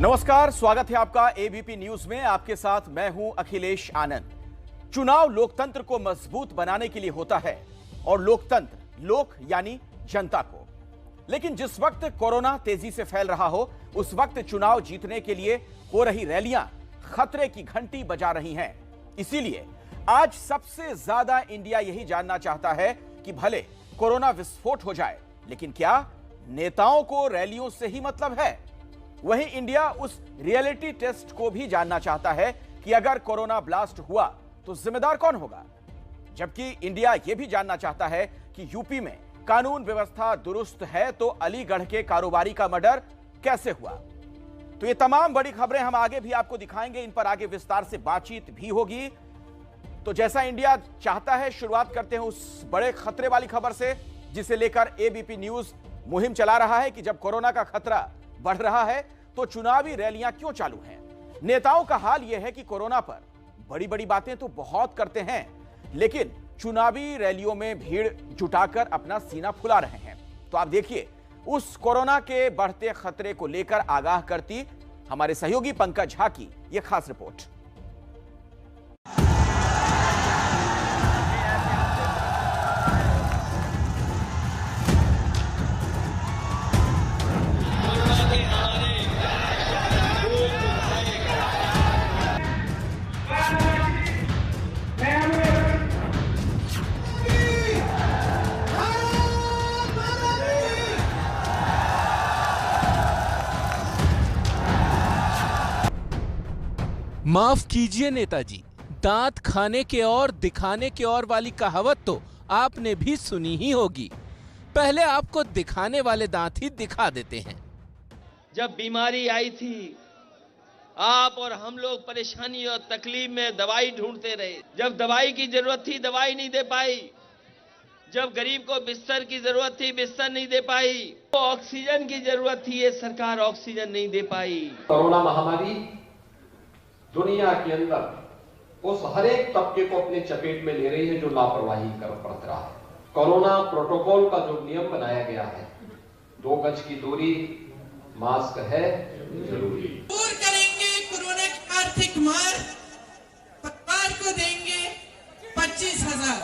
नमस्कार, स्वागत है आपका एबीपी न्यूज में। आपके साथ मैं हूं अखिलेश आनंद। चुनाव लोकतंत्र को मजबूत बनाने के लिए होता है और लोकतंत्र लोक यानी जनता को। लेकिन जिस वक्त कोरोना तेजी से फैल रहा हो, उस वक्त चुनाव जीतने के लिए हो रही रैलियां खतरे की घंटी बजा रही हैं। इसीलिए आज सबसे ज्यादा इंडिया यही जानना चाहता है कि भले कोरोना विस्फोट हो जाए, लेकिन क्या नेताओं को रैलियों से ही मतलब है? वहीं इंडिया उस रियलिटी टेस्ट को भी जानना चाहता है कि अगर कोरोना ब्लास्ट हुआ तो जिम्मेदार कौन होगा। जबकि इंडिया यह भी जानना चाहता है कि यूपी में कानून व्यवस्था दुरुस्त है तो अलीगढ़ के कारोबारी का मर्डर कैसे हुआ। तो ये तमाम बड़ी खबरें हम आगे भी आपको दिखाएंगे, इन पर आगे विस्तार से बातचीत भी होगी। तो जैसा इंडिया चाहता है, शुरुआत करते हैं उस बड़े खतरे वाली खबर से जिसे लेकर एबीपी न्यूज मुहिम चला रहा है कि जब कोरोना का खतरा बढ़ रहा है तो चुनावी रैलियां क्यों चालू हैं। नेताओं का हाल यह है कि कोरोना पर बड़ी बड़ी बातें तो बहुत करते हैं, लेकिन चुनावी रैलियों में भीड़ जुटाकर अपना सीना फुला रहे हैं। तो आप देखिए उस कोरोना के बढ़ते खतरे को लेकर आगाह करती हमारे सहयोगी पंकज झा की यह खास रिपोर्ट। माफ कीजिए नेताजी, दांत खाने के और दिखाने के और वाली कहावत तो आपने भी सुनी ही होगी। पहले आपको दिखाने वाले दांत ही दिखा देते हैं। जब बीमारी आई थी, आप और हम लोग परेशानी और तकलीफ में दवाई ढूंढते रहे। जब दवाई की जरूरत थी, दवाई नहीं दे पाई। जब गरीब को बिस्तर की जरूरत थी, बिस्तर नहीं दे पाई। तो ऑक्सीजन की जरूरत थी, ये सरकार ऑक्सीजन नहीं दे पाई। कोरोना महामारी दुनिया के अंदर उस हर एक तबके को अपने चपेट में ले रही है जो लापरवाही कर बरत रहा है। कोरोना प्रोटोकॉल का जो नियम बनाया गया है, 2 गज की दूरी, मास्क है जरूरी। दूर करेंगे कोरोना की आर्थिक मार, परिवार को देंगे 25,000।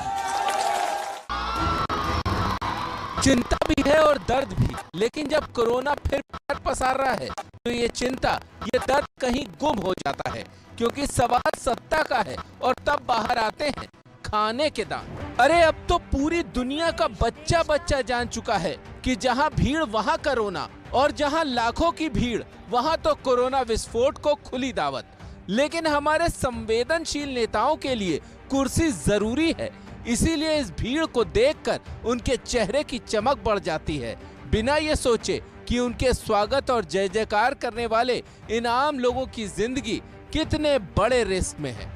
चिंता भी है और दर्द भी, लेकिन जब कोरोना फिर पसार रहा है तो ये चिंता, ये दर्द कहीं गुम हो जाता है, क्योंकि सवाल सत्ता का है और तब बाहर आते हैं खाने के दांत। अरे अब तो पूरी दुनिया का बच्चा बच्चा जान चुका है कि जहां भीड़ वहां कोरोना, और जहां लाखों की भीड़ वहां तो कोरोना विस्फोट को खुली दावत। लेकिन हमारे संवेदनशील नेताओं के लिए कुर्सी जरूरी है, इसीलिए इस भीड़ को देखकर उनके चेहरे की चमक बढ़ जाती है, बिना ये सोचे कि उनके स्वागत और जय जयकार करने वाले इन आम लोगों की जिंदगी कितने बड़े रिस्क में है।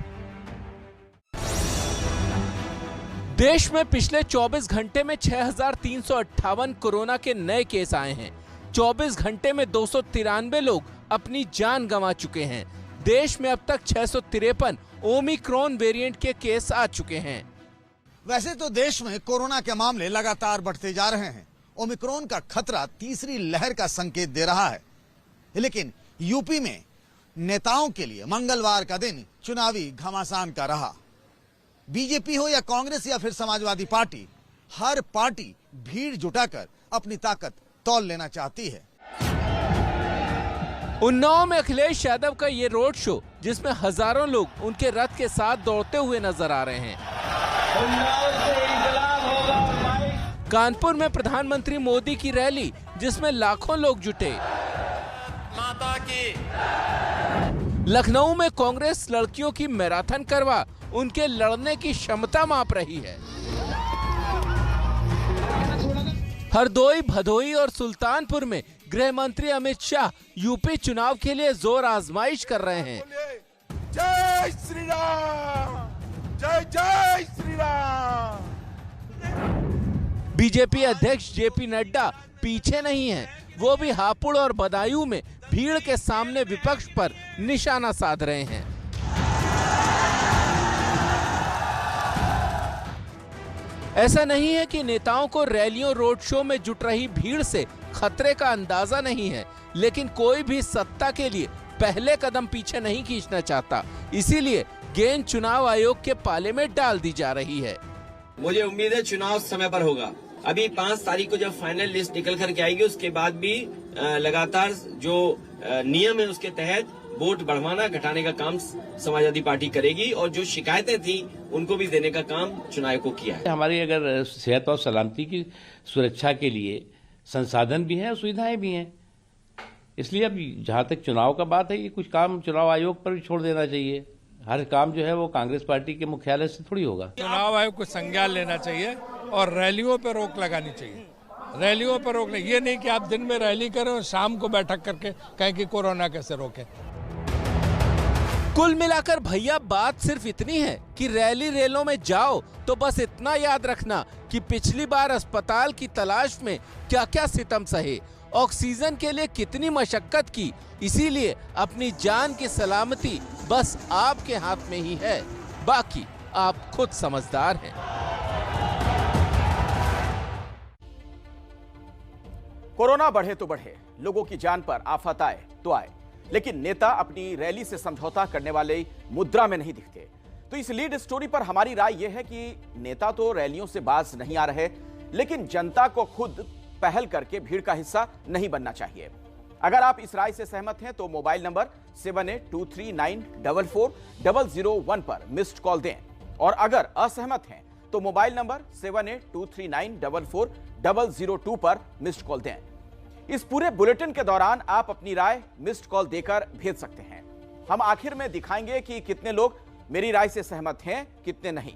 देश में पिछले 24 घंटे में 6,358 कोरोना के नए केस आए हैं। 24 घंटे में 293 लोग अपनी जान गंवा चुके हैं। देश में अब तक 653 ओमिक्रॉन वेरिएंट के केस आ चुके हैं। वैसे तो देश में कोरोना के मामले लगातार बढ़ते जा रहे हैं। ओमिक्रॉन का खतरा तीसरी लहर का संकेत दे रहा है। लेकिन यूपी में नेताओं के लिए मंगलवार का दिन चुनावी घमासान का रहा। बीजेपी हो या कांग्रेस या फिर समाजवादी पार्टी, हर पार्टी भीड़ जुटाकर अपनी ताकत तौल लेना चाहती है। उन्नाव में अखिलेश यादव का ये रोड शो, जिसमें हजारों लोग उनके रथ के साथ दौड़ते हुए नजर आ रहे हैं। कानपुर में प्रधानमंत्री मोदी की रैली, जिसमें लाखों लोग जुटे। माता की। लखनऊ में कांग्रेस लड़कियों की मैराथन करवा उनके लड़ने की क्षमता माप रही है। हरदोई, भदोई और सुल्तानपुर में गृह मंत्री अमित शाह यूपी चुनाव के लिए जोर आजमाइश कर रहे हैं। जय श्री राम, जय जय श्री राम। बीजेपी अध्यक्ष जेपी नड्डा पीछे नहीं हैं, वो भी हापुड़ और बदायूं में भीड़ के सामने विपक्ष पर निशाना साध रहे हैं। ऐसा नहीं है कि नेताओं को रैलियों, रोड शो में जुट रही भीड़ से खतरे का अंदाजा नहीं है, लेकिन कोई भी सत्ता के लिए पहले कदम पीछे नहीं खींचना चाहता, इसीलिए गेंद चुनाव आयोग के पाले में डाल दी जा रही है। मुझे उम्मीद है चुनाव समय पर होगा। अभी 5 तारीख को जब फाइनल लिस्ट निकल करके आएगी, उसके बाद भी लगातार जो नियम है उसके तहत वोट बढ़वाना घटाने का काम समाजवादी पार्टी करेगी, और जो शिकायतें थी उनको भी देने का काम चुनाव को किया है। हमारी अगर सेहत और सलामती की सुरक्षा के लिए संसाधन भी हैं और सुविधाएं भी हैं, इसलिए अब जहां तक चुनाव का बात है, ये कुछ काम चुनाव आयोग पर भी छोड़ देना चाहिए। हर काम जो है वो कांग्रेस पार्टी के मुख्यालय से थोड़ी होगा। चुनाव आयोग को संज्ञान लेना चाहिए और रैलियों पर रोक लगानी चाहिए। रैलियों पर रोक, ये नहीं कि आप दिन में रैली करें और शाम को बैठक करके कहें कि कोरोना कैसे रोकें। कुल मिलाकर भैया बात सिर्फ इतनी है कि रैली रेलों में जाओ तो बस इतना याद रखना कि पिछली बार अस्पताल की तलाश में क्या क्या सितम सहे, ऑक्सीजन के लिए कितनी मशक्कत की, इसीलिए अपनी जान की सलामती बस आपके हाथ में ही है, बाकी आप खुद समझदार हैं। कोरोना बढ़े तो बढ़े, लोगों की जान पर आफत आए तो आए, लेकिन नेता अपनी रैली से समझौता करने वाले मुद्रा में नहीं दिखते। तो इस लीड स्टोरी पर हमारी राय यह है कि नेता तो रैलियों से बाज नहीं आ रहे, लेकिन जनता को खुद पहल करके भीड़ का हिस्सा नहीं बनना चाहिए। अगर आप इस राय से सहमत हैं तो मोबाइल नंबर 7823944001 पर मिस्ड कॉल दें, और अगर असहमत हैं तो मोबाइल नंबर 7823944002 पर मिस्ड कॉल दें। इस पूरे बुलेटिन के दौरान आप अपनी राय मिस्ड कॉल देकर भेज सकते हैं। हम आखिर में दिखाएंगे कि कितने लोग मेरी राय से सहमत हैं, कितने नहीं।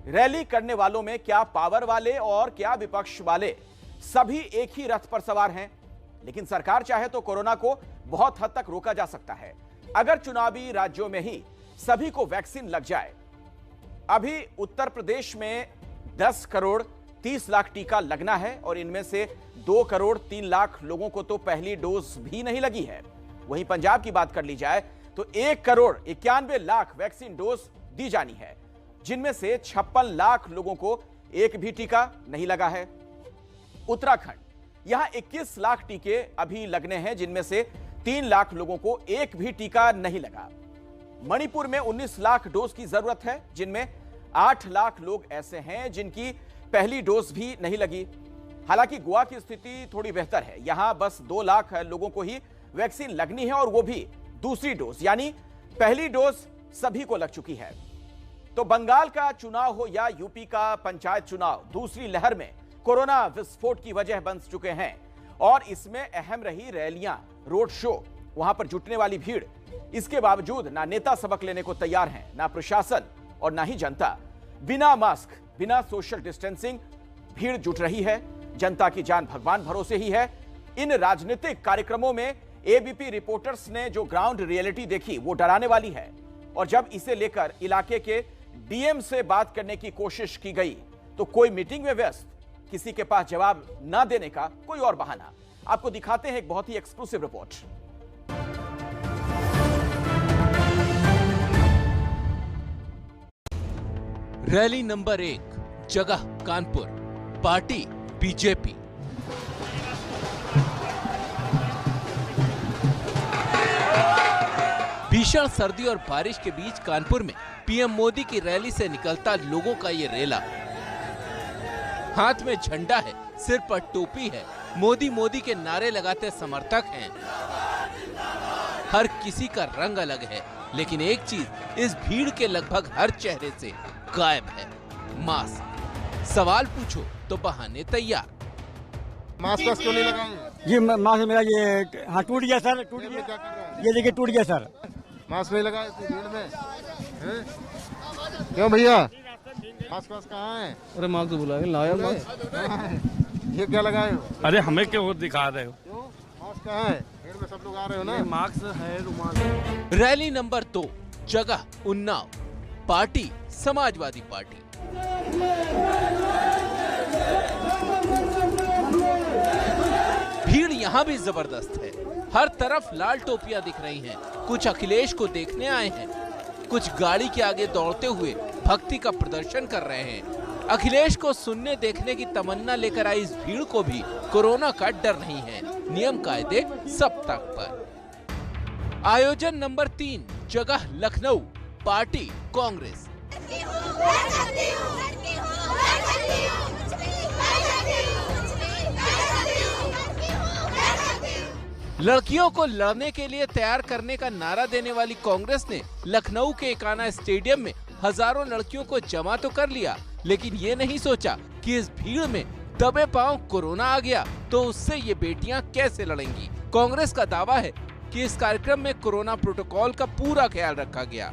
रैली करने वालों में क्या पावर वाले और क्या विपक्ष वाले, सभी एक ही रथ पर सवार हैं, लेकिन सरकार चाहे तो कोरोना को बहुत हद तक रोका जा सकता है अगर चुनावी राज्यों में ही सभी को वैक्सीन लग जाए। अभी उत्तर प्रदेश में 10 करोड़ 30 लाख टीका लगना है और इनमें से 2 करोड़ 3 लाख लोगों को तो पहली डोज भी नहीं लगी है। वहीं पंजाब की बात कर ली जाए तो 1 करोड़ 91 लाख वैक्सीन डोज दी जानी है, जिनमें से 56 लाख लोगों को एक भी टीका नहीं लगा है। उत्तराखंड, यहां 21 लाख टीके अभी लगने हैं, जिनमें से 3 लाख लोगों को एक भी टीका नहीं लगा। मणिपुर में 19 लाख डोज की जरूरत है, जिनमें 8 लाख लोग ऐसे हैं जिनकी पहली डोज भी नहीं लगी। हालांकि गोवा की स्थिति थोड़ी बेहतर है, यहां बस 2 लाख लोगों को ही वैक्सीन लगनी है और वो भी दूसरी डोज, यानी पहली डोज सभी को लग चुकी है। तो बंगाल का चुनाव हो या यूपी का पंचायत चुनाव, दूसरी लहर में कोरोना विस्फोट की वजह बन चुके हैं, और इसमें अहम रही रैलियां, रोड शो, वहां पर जुटने वाली भीड़। इसके बावजूद ना नेता सबक लेने को तैयार हैं, ना प्रशासन और ना ही जनता। बिना मास्क, बिना सोशल डिस्टेंसिंग भीड़ जुट रही है। जनता की जान भगवान भरोसे ही है। इन राजनीतिक कार्यक्रमों में एबीपी रिपोर्टर्स ने जो ग्राउंड रियलिटी देखी वो डराने वाली है, और जब इसे लेकर इलाके के डीएम से बात करने की कोशिश की गई तो कोई मीटिंग में व्यस्त, किसी के पास जवाब ना देने का कोई और बहाना। आपको दिखाते हैं एक बहुत ही एक्सक्लूसिव रिपोर्ट। रैली नंबर 1, जगह कानपुर, पार्टी बीजेपी। भीषण सर्दी और बारिश के बीच कानपुर में पीएम मोदी की रैली से निकलता लोगों का ये रेला। हाथ में झंडा है, सिर पर टोपी है, मोदी मोदी के नारे लगाते समर्थक हैं। हर किसी का रंग अलग है, लेकिन एक चीज इस भीड़ के लगभग हर चेहरे से गायब है, मास्क। सवाल पूछो तो बहाने तैयार। मास्क क्यों नहीं लगाए? जी मास्क मेरा ये हाँ टूट गया सर, टूट गया। ये देखिए टूट गया सर। मास्क नहीं लगाए भीड़ में? क्यों भैया? मास्क कहाँ है? अरे मास्क तो बुला के लाया मास्क। ये क्या लगाए हो? अरे हमें क्यों दिखा रहे हो? क्यों? मास्क कहाँ है? भीड़ में सब लोग आ रहे हो ना? मास्क है, रुमाल। रैली नंबर 2, जगह उन्नाव, पार्टी समाजवादी पार्टी। भीड़ यहाँ भी जबरदस्त है, हर तरफ लाल टोपियां दिख रही हैं। कुछ अखिलेश को देखने आए हैं, कुछ गाड़ी के आगे दौड़ते हुए भक्ति का प्रदर्शन कर रहे हैं, अखिलेश को सुनने देखने की तमन्ना लेकर आई इस भीड़ को भी कोरोना का डर नहीं है। नियम कायदे सब तक पर। आयोजन नंबर 3, जगह लखनऊ, पार्टी कांग्रेस। लड़कियों को लड़ने के लिए तैयार करने का नारा देने वाली कांग्रेस ने लखनऊ के एकाना स्टेडियम में हजारों लड़कियों को जमा तो कर लिया, लेकिन ये नहीं सोचा कि इस भीड़ में दबे पांव कोरोना आ गया तो उससे ये बेटियां कैसे लड़ेंगी। कांग्रेस का दावा है कि इस कार्यक्रम में कोरोना प्रोटोकॉल का पूरा ख्याल रखा गया।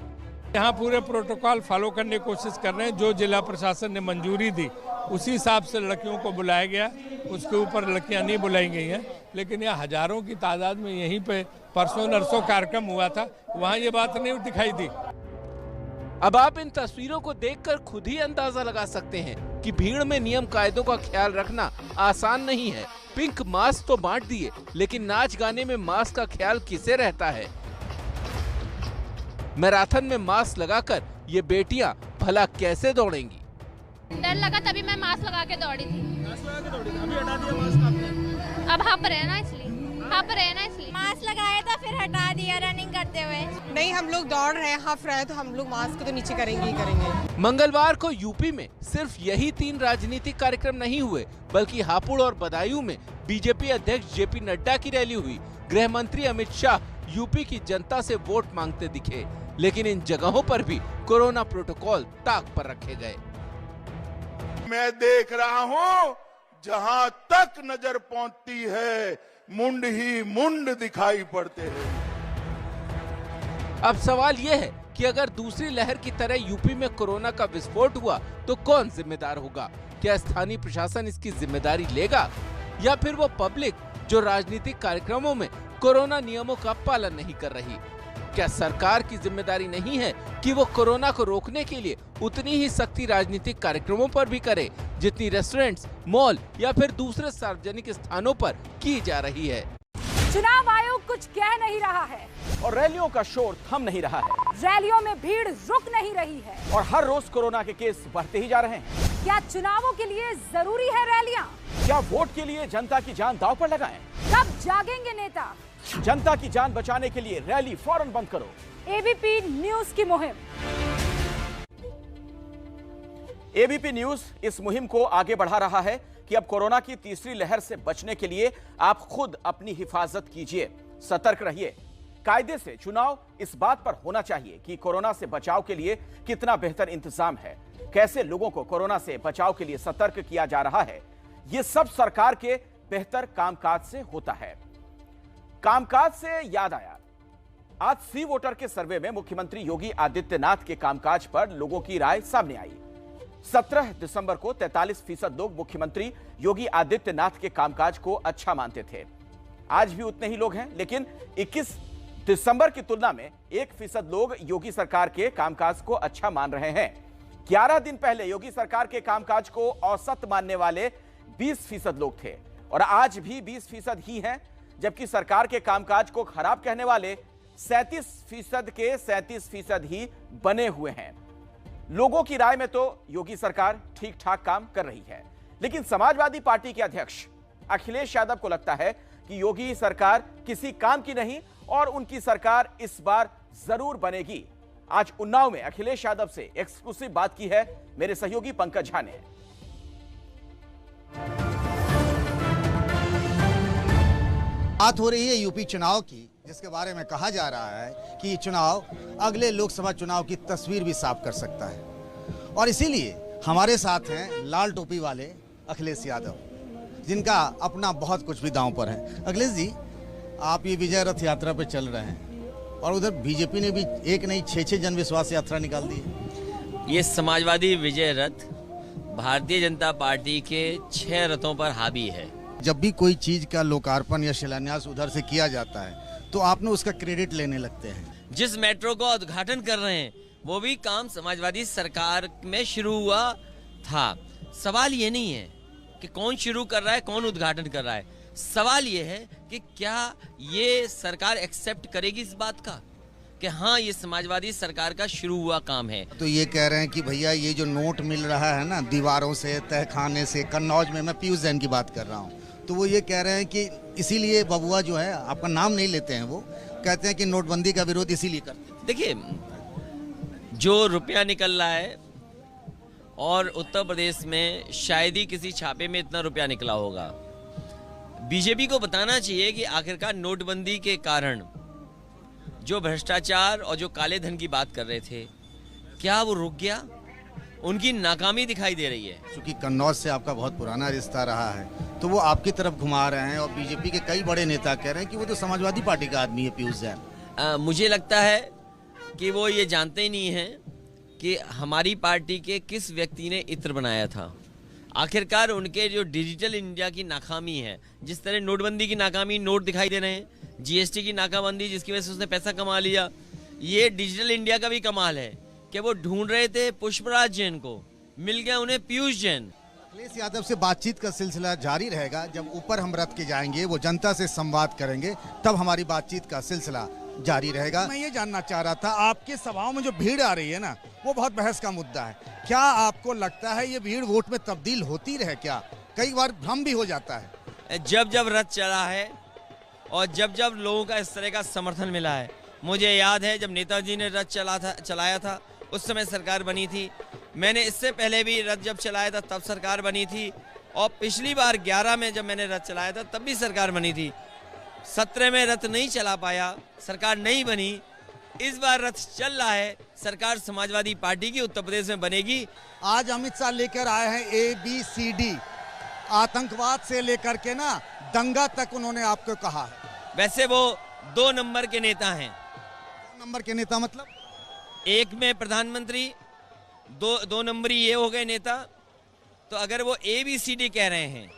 यहाँ पूरे प्रोटोकॉल फॉलो करने की कोशिश कर रहे हैं। जो जिला प्रशासन ने मंजूरी दी उसी हिसाब से लड़कियों को बुलाया गया, उसके ऊपर लड़कियां नहीं बुलाई गई हैं। लेकिन यहाँ हजारों की तादाद में यहीं पे परसों नरसों कार्यक्रम हुआ था, वहाँ ये बात नहीं दिखाई दी। अब आप इन तस्वीरों को देखकर खुद ही अंदाजा लगा सकते हैं कि भीड़ में नियम कायदों का ख्याल रखना आसान नहीं है। पिंक मास्क तो बांट दिए, लेकिन नाच गाने में मास्क का ख्याल किसे रहता है। मैराथन में मास्क लगाकर ये बेटियां भला कैसे दौड़ेंगी। डर लगा तभी मैं मास्क लगा के दौड़ी थी। अभी हटा दिया मास्क आपने? अब हाफ रहे ना इसलिए मास्क लगाया था, फिर हटा दिया रनिंग करते हुए। नहीं, हम लोग दौड़ रहे हैं, हाफ रहे तो हम लोग मास्क तो नीचे करेंगे ही करेंगे। मंगलवार को यूपी में सिर्फ यही 3 राजनीतिक कार्यक्रम नहीं हुए, बल्कि हापुड़ और बदायूं में बीजेपी अध्यक्ष जेपी नड्डा की रैली हुई। गृह मंत्री अमित शाह यूपी की जनता से वोट मांगते दिखे, लेकिन इन जगहों पर भी कोरोना प्रोटोकॉल ताक पर रखे गए। मैं देख रहा हूं जहां तक नजर पहुंचती है मुंड ही मुंड दिखाई पड़ते हैं। अब सवाल यह है कि अगर दूसरी लहर की तरह यूपी में कोरोना का विस्फोट हुआ तो कौन जिम्मेदार होगा। क्या स्थानीय प्रशासन इसकी जिम्मेदारी लेगा या फिर वो पब्लिक जो राजनीतिक कार्यक्रमों में कोरोना नियमों का पालन नहीं कर रही। क्या सरकार की जिम्मेदारी नहीं है कि वो कोरोना को रोकने के लिए उतनी ही सख्ती राजनीतिक कार्यक्रमों पर भी करे जितनी रेस्टोरेंट्स, मॉल या फिर दूसरे सार्वजनिक स्थानों पर की जा रही है। चुनाव आयोग कुछ कह नहीं रहा है और रैलियों का शोर थम नहीं रहा है। रैलियों में भीड़ रुक नहीं रही है और हर रोज कोरोना के केस बढ़ते ही जा रहे हैं। क्या चुनावों के लिए जरूरी है रैलियां? क्या वोट के लिए जनता की जान दांव पर लगाएं? कब जागेंगे नेता? जनता की जान बचाने के लिए रैली फौरन बंद करो। एबीपी न्यूज की मुहिम। एबीपी न्यूज इस मुहिम को आगे बढ़ा रहा है कि अब कोरोना की तीसरी लहर से बचने के लिए आप खुद अपनी हिफाजत कीजिए, सतर्क रहिए। कायदे से चुनाव इस बात पर होना चाहिए कि कोरोना से बचाव के लिए कितना बेहतर इंतजाम है, कैसे लोगों को कोरोना से बचाव के लिए सतर्क किया जा रहा है। यह सब सरकार के बेहतर कामकाज से होता है। कामकाज से याद आया, आज सी वोटर के सर्वे में मुख्यमंत्री योगी आदित्यनाथ के कामकाज पर लोगों की राय सामने आई। 17 दिसंबर को 43% लोग मुख्यमंत्री योगी आदित्यनाथ के कामकाज को अच्छा मानते थे। आज भी उतने ही लोग हैं, लेकिन 21 दिसंबर की तुलना में 1% लोग योगी सरकार के कामकाज को अच्छा मान रहे हैं। 11 दिन पहले योगी सरकार के कामकाज को औसत मानने वाले 20% लोग थे और आज भी 20% ही हैं, जबकि सरकार के कामकाज को खराब कहने वाले 37% के 37% ही बने हुए हैं। लोगों की राय में तो योगी सरकार ठीक ठाक काम कर रही है, लेकिन समाजवादी पार्टी के अध्यक्ष अखिलेश यादव को लगता है कि योगी सरकार किसी काम की नहीं और उनकी सरकार इस बार जरूर बनेगी। आज उन्नाव में अखिलेश यादव से एक्सक्लूसिव बात की है मेरे सहयोगी पंकज झा ने। बात हो रही है यूपी चुनाव की, जिसके बारे में कहा जा रहा है कि ये चुनाव अगले लोकसभा चुनाव की तस्वीर भी साफ कर सकता है। और इसीलिए हमारे साथ हैं लाल टोपी वाले अखिलेश यादव, जिनका अपना बहुत कुछ भी दांव पर है। अखिलेश जी, आप ये विजय रथ यात्रा पे चल रहे हैं और उधर बीजेपी ने भी एक नहीं 6 जन विश्वास यात्रा निकाल दी है। ये समाजवादी विजय रथ भारतीय जनता पार्टी के 6 रथों पर हावी है। जब भी कोई चीज का लोकार्पण या शिलान्यास उधर से किया जाता है तो आपने उसका क्रेडिट लेने लगते हैं। जिस मेट्रो का उद्घाटन कर रहे हैं वो भी काम समाजवादी सरकार में शुरू हुआ था। सवाल ये नहीं है कि कौन शुरू कर रहा है, कौन उद्घाटन कर रहा है। सवाल ये है कि क्या ये सरकार एक्सेप्ट करेगी इस बात का कि हाँ ये समाजवादी सरकार का शुरू हुआ काम है। तो ये कह रहे हैं कि भैया ये जो नोट मिल रहा है ना दीवारों से, तहखाने से, कन्नौज में, मैं पीयूष जैन की बात कर रहा हूँ, तो वो ये कह रहे हैं कि इसीलिए बबुआ जो है, आपका नाम नहीं लेते हैं, वो कहते हैं कि नोटबंदी का विरोध इसीलिए करते हैं। देखिए, जो रुपया निकल रहा है और उत्तर प्रदेश में शायद ही किसी छापे में इतना रुपया निकला होगा। बीजेपी को बताना चाहिए कि आखिरकार नोटबंदी के कारण जो भ्रष्टाचार और जो काले धन की बात कर रहे थे, क्या वो रुक गया? उनकी नाकामी दिखाई दे रही है। क्योंकि कन्नौज से आपका बहुत पुराना रिश्ता रहा है, तो वो आपकी तरफ घुमा रहे हैं और बीजेपी के कई बड़े नेता कह रहे हैं कि वो तो समाजवादी पार्टी का आदमी है पीयूष जैन। मुझे लगता है कि वो ये जानते ही नहीं हैं कि हमारी पार्टी के किस व्यक्ति ने इत्र बनाया था। आखिरकार उनके जो डिजिटल इंडिया की नाकामी है, जिस तरह नोटबंदी की नाकामी, नोट दिखाई दे रहे हैं, जीएसटी की नाकाबंदी जिसकी वजह से उसने पैसा कमा लिया, ये डिजिटल इंडिया का भी कमाल है कि वो ढूंढ रहे थे पुष्पराज जैन को, मिल गया उन्हें पीयूष जैन। अखिलेश यादव से बातचीत का सिलसिला जारी रहेगा। जब ऊपर हम रथ के जाएंगे, वो जनता से संवाद करेंगे, तब हमारी बातचीत का सिलसिला जारी रहेगा। मैं ये जानना चाह रहा था, आपके सभाओं में जो भीड़ आ रही है ना, वो बहुत बहस का मुद्दा है। क्या आपको लगता है ये भीड़ वोट में तब्दील होती रहे? क्या कई बार भ्रम भी हो जाता है? जब जब रथ चला है और जब जब लोगों का इस तरह का समर्थन मिला है, मुझे याद है जब नेताजी ने रथ चलाया था उस समय सरकार बनी थी। मैंने इससे पहले भी रथ जब चलाया था तब सरकार बनी थी, और पिछली बार 11 में जब मैंने रथ चलाया था तब भी सरकार बनी थी। 17 में रथ नहीं चला पाया, सरकार नहीं बनी। इस बार रथ चल रहा है, सरकार समाजवादी पार्टी की उत्तर प्रदेश में बनेगी। आज अमित शाह लेकर आए हैं ABCD, आतंकवाद से लेकर के ना दंगा तक उन्होंने आपको कहा है। वैसे वो 2 नंबर के नेता हैं। 2 नंबर के नेता मतलब? एक में प्रधानमंत्री, दो नंबरी ये हो गए नेता। तो अगर वो ABCD कह रहे हैं,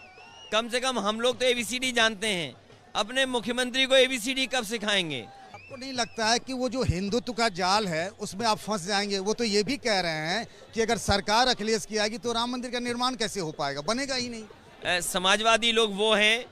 कम से कम हम लोग तो ABCD जानते हैं, अपने मुख्यमंत्री को ABCD कब सिखाएंगे? आपको नहीं लगता है कि वो जो हिंदुत्व का जाल है उसमें आप फंस जाएंगे? वो तो ये भी कह रहे हैं कि अगर सरकार अखिलेश की आएगी तो राम मंदिर का निर्माण कैसे हो पाएगा, बनेगा ही नहीं। समाजवादी लोग वो हैं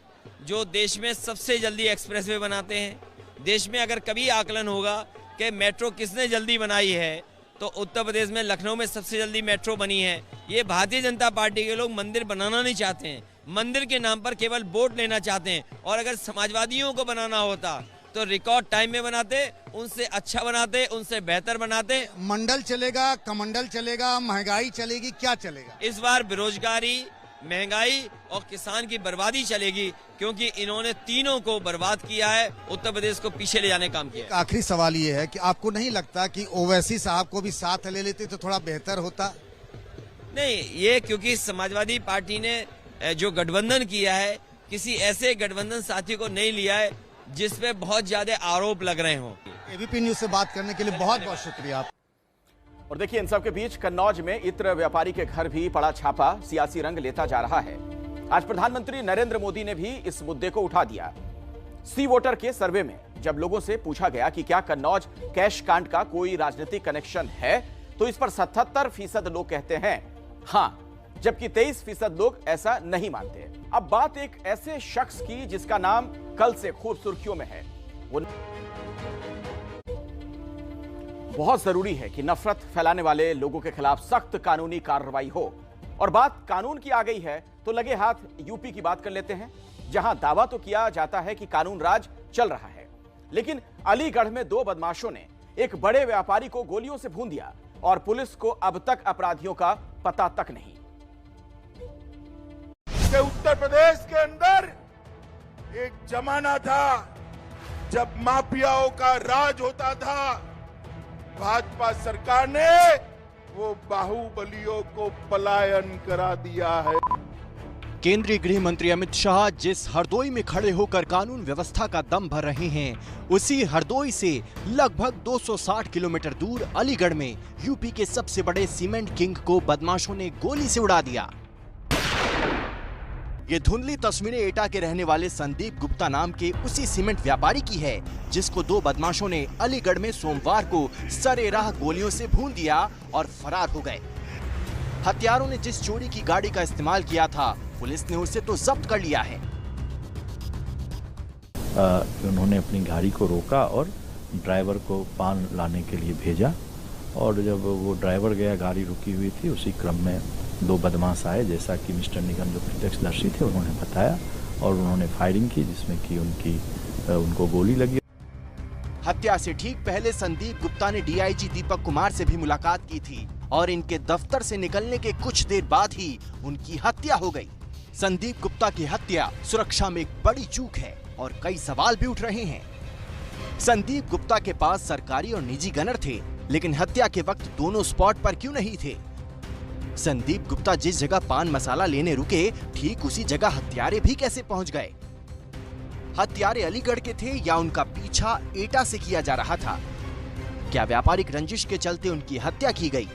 जो देश में सबसे जल्दी एक्सप्रेसवे बनाते हैं। देश में अगर कभी आकलन होगा कि मेट्रो किसने जल्दी बनाई है, तो उत्तर प्रदेश में लखनऊ में सबसे जल्दी मेट्रो बनी है। ये भारतीय जनता पार्टी के लोग मंदिर बनाना नहीं चाहते हैं, मंदिर के नाम पर केवल वोट लेना चाहते हैं। और अगर समाजवादियों को बनाना होता तो रिकॉर्ड टाइम में बनाते, उनसे अच्छा बनाते, उनसे बेहतर बनाते। मंडल चलेगा, कमंडल चलेगा, महंगाई चलेगी, क्या चलेगा? इस बार बेरोजगारी, महंगाई और किसान की बर्बादी चलेगी, क्योंकि इन्होंने तीनों को बर्बाद किया है, उत्तर प्रदेश को पीछे ले जाने का काम किया है। आखिरी सवाल ये है कि आपको नहीं लगता कि ओवैसी साहब को भी साथ ले लेते तो थोड़ा बेहतर होता? नहीं, ये क्योंकि समाजवादी पार्टी ने जो गठबंधन किया है, किसी ऐसे गठबंधन साथी को नहीं लिया है जिस पे बहुत ज्यादा आरोप लग रहे हों। ABP न्यूज से बात करने के लिए बहुत बहुत शुक्रिया। और देखिए, इन सब के बीच कन्नौज में इत्र व्यापारी के घर भी पड़ा छापा सियासी रंग लेता जा रहा है। आज प्रधानमंत्री नरेंद्र मोदी ने भी इस मुद्दे को उठा दिया। सी वोटर के सर्वे में जब लोगों से पूछा गया कि क्या कन्नौज कैश कांड का कोई राजनीतिक कनेक्शन है, तो इस पर 77% लोग कहते हैं हां, जबकि 23% लोग ऐसा नहीं मानते। अब बात एक ऐसे शख्स की जिसका नाम कल से खूब सुर्खियों में है। वो बहुत जरूरी है कि नफरत फैलाने वाले लोगों के खिलाफ सख्त कानूनी कार्रवाई हो। और बात कानून की आ गई है तो लगे हाथ यूपी की बात कर लेते हैं, जहां दावा तो किया जाता है कि कानून राज चल रहा है, लेकिन अलीगढ़ में 2 बदमाशों ने एक बड़े व्यापारी को गोलियों से भून दिया और पुलिस को अब तक अपराधियों का पता तक नहीं। उत्तर प्रदेश के अंदर एक जमाना था जब माफियाओं का राज होता था। भाजपा सरकार ने वो बाहुबलियों को पलायन करा दिया है। केंद्रीय गृह मंत्री अमित शाह जिस हरदोई में खड़े होकर कानून व्यवस्था का दम भर रहे हैं, उसी हरदोई से लगभग 260 किलोमीटर दूर अलीगढ़ में यूपी के सबसे बड़े सीमेंट किंग को बदमाशों ने गोली से उड़ा दिया। ये धुंधली तस्वीरें एटा के रहने वाले संदीप गुप्ता नाम के उसी सीमेंट व्यापारी की है, जिसको 2 बदमाशों ने अलीगढ़ में सोमवार को सरेराह गोलियों से भून दिया और फरार हो गए। हत्यारों ने जिस चोरी की गाड़ी का इस्तेमाल किया था, पुलिस ने उसे तो जब्त कर लिया है। उन्होंने अपनी गाड़ी को रोका और ड्राइवर को पान लाने के लिए भेजा और जब वो ड्राइवर गया, गाड़ी रुकी हुई थी, उसी क्रम में दो बदमाश आए, जैसा कि मिस्टर निगम जो प्रत्यक्षदर्शी थे उन्होंने बताया, और उन्होंने फायरिंग की जिसमें कि उनको गोली लगी। हत्या से ठीक पहले संदीप गुप्ता ने डीआईजी दीपक कुमार से भी मुलाकात की थी और इनके दफ्तर से निकलने के कुछ देर बाद ही उनकी हत्या हो गई। संदीप गुप्ता की हत्या सुरक्षा में एक बड़ी चूक है और कई सवाल भी उठ रहे हैं। संदीप गुप्ता के पास सरकारी और निजी गनर थे, लेकिन हत्या के वक्त दोनों स्पॉट पर क्यों नहीं थे? संदीप गुप्ता जिस जगह पान मसाला लेने रुके, ठीक उसी जगह हत्यारे भी कैसे पहुंच गए? हत्यारे अलीगढ़ के थे या उनका पीछा एटा से किया जा रहा था? क्या व्यापारिक रंजिश के चलते उनकी हत्या की गई?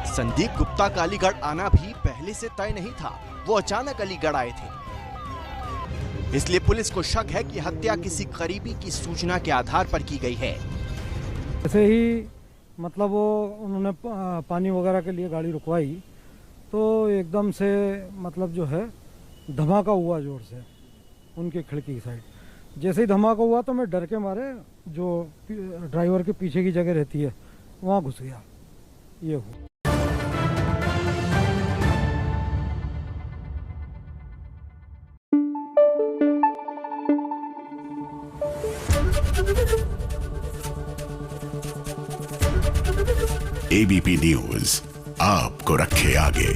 संदीप गुप्ता का अलीगढ़ आना भी पहले से तय नहीं था, वो अचानक अलीगढ़ आए थे। इसलिए पुलिस को शक है कि हत्या किसी करीबी की सूचना के आधार पर की गई है। ऐसे ही मतलब वो उन्होंने पानी वगैरह के लिए गाड़ी रुकवाई तो एकदम से मतलब जो है धमाका हुआ जोर से उनके खिड़की साइड। जैसे ही धमाका हुआ तो मैं डर के मारे जो ड्राइवर के पीछे की जगह रहती है वहाँ घुस गया। ये हुआ। एबीपी न्यूज आपको रखे आगे।